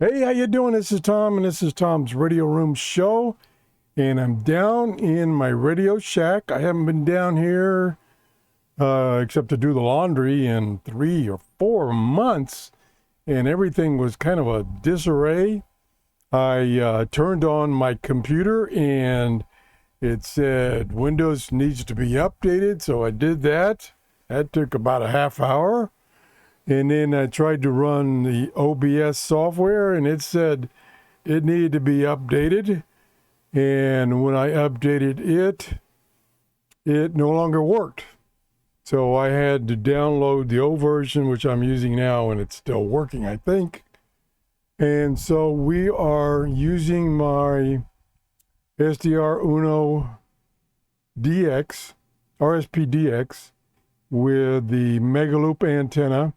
Hey, how you doing? This is Tom, and this is Tom's Radio Room Show. And I'm down in my Radio Shack. I haven't been down here except to do the laundry in 3 or 4 months, and everything was kind of a disarray. I turned on my computer, and it said Windows needs to be updated, so I did that. That took about a half hour. And then I tried to run the OBS software, and it said it needed to be updated. And when I updated it, it no longer worked. So I had to download the old version, which I'm using now, and it's still working, I think. And so we are using my SDR Uno DX, RSP DX, with the Megaloop antenna.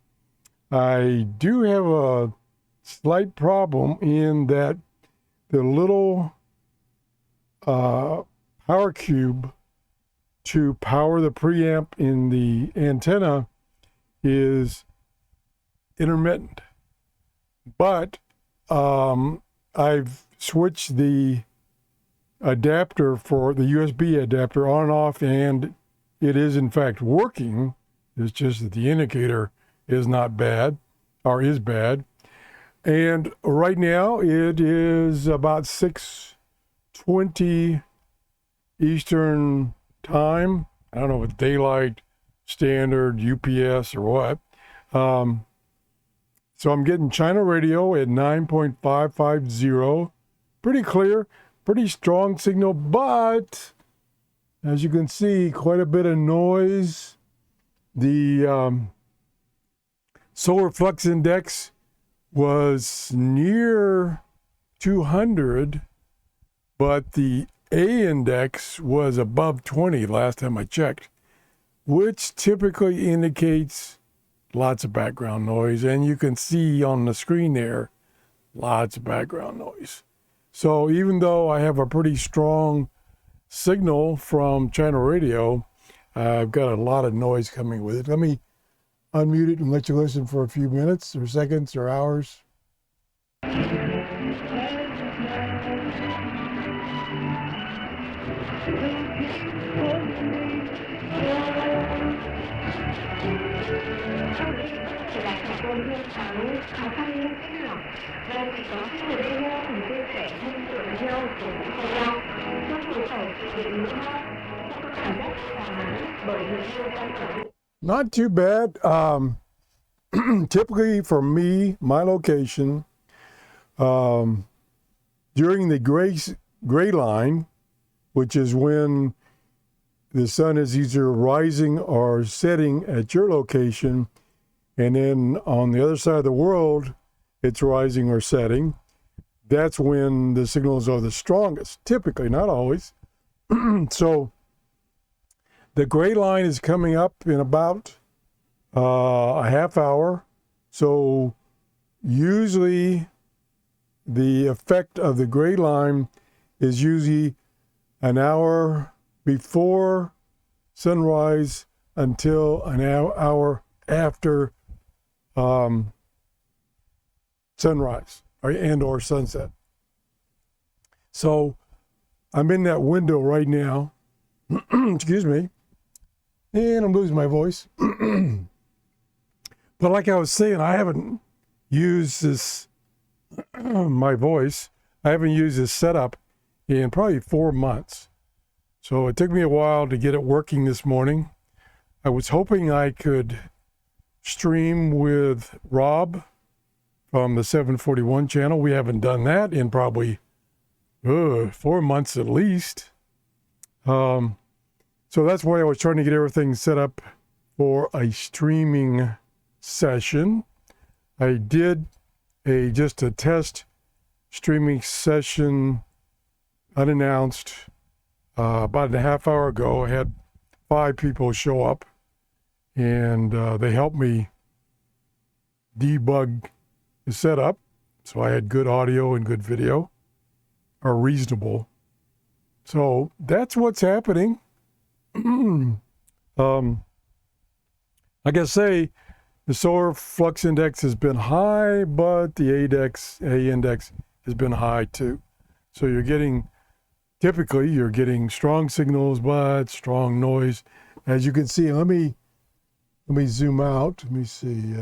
I do have a slight problem in that the little power cube to power the preamp in the antenna is intermittent. But I've switched the adapter for the USB adapter on and off, and it is in fact working. It's just that the indicator is not bad, or is bad. And right now it is about 6:20 Eastern time. I don't know if it's daylight, standard, UPS, or what. So I'm getting China radio at 9.550. Pretty clear, pretty strong signal, but as you can see, quite a bit of noise. The solar flux index was near 200, but the A index was above 20 last time I checked, which typically indicates lots of background noise. And you can see on the screen there, lots of background noise. So even though I have a pretty strong signal from China radio, I've got a lot of noise coming with it. Let me unmute it and let you listen for a few minutes or seconds or hours. Not too bad. Typically for me, my location, during the gray line, which is when the sun is either rising or setting at your location, and then on the other side of the world, it's rising or setting, that's when the signals are the strongest, typically, not always. So the gray line is coming up in about a half hour. So usually the effect of the gray line is usually an hour before sunrise until an hour after sunrise or sunset. So I'm in that window right now. Excuse me. And I'm losing my voice. But like I was saying, I haven't used this, my voice, I haven't used this setup in probably 4 months. So it took me a while to get it working this morning. I was hoping I could stream with Rob from the 741 channel. We haven't done that in probably 4 months at least. So that's why I was trying to get everything set up for a streaming session. I did just a test streaming session unannounced about a half hour ago. I had 5 people show up, and they helped me debug the setup. So I had good audio and good video, or reasonable. So that's what's happening. Like I say, The solar flux index has been high, but the A index has been high too. So you're getting, typically you're getting strong signals, but strong noise. As you can see, let me zoom out. Let me see.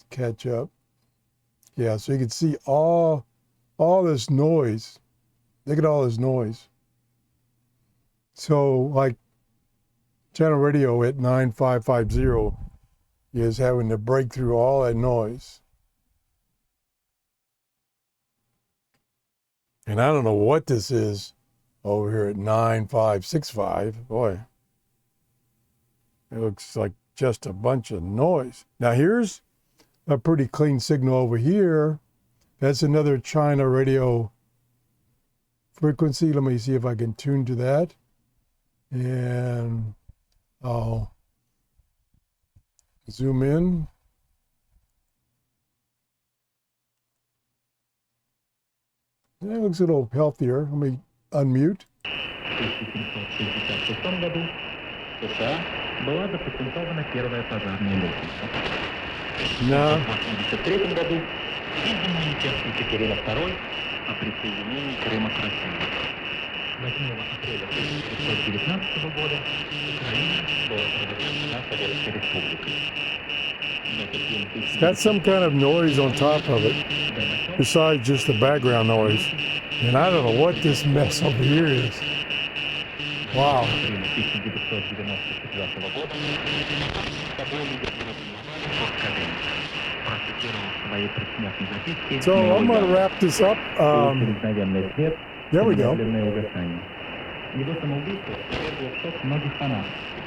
Catch up. Yeah, so you can see all this noise. Look at all this noise. So like channel radio at 9550 is having to break through all that noise. And I don't know what this is over here at 9565. Boy, it looks like just a bunch of noise. Now here's a pretty clean signal over here. That's another China radio frequency. Let me see if I can tune to that. And I'll zoom in. That looks a little healthier. Let me unmute. No. It's got some kind of noise on top of it, besides just the background noise. And I don't know what this mess over here is. Wow. So I'm going to wrap this up. There we go.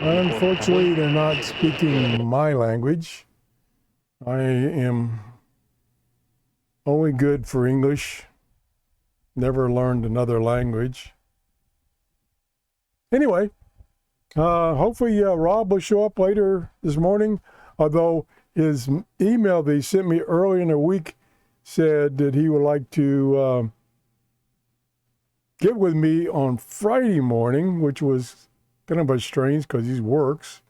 Unfortunately, they're not speaking my language. I am only good for English. Never learned another language. Anyway, hopefully Rob will show up later this morning, although his email that he sent me earlier in the week said that he would like to get with me on Friday morning, which was kind of a strange because he works.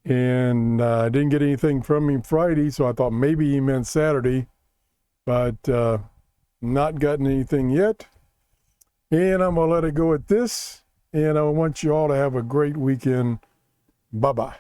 And I didn't get anything from him Friday, so I thought maybe he meant Saturday, but not gotten anything yet. And I'm going to let it go at this, and I want you all to have a great weekend. Bye-bye.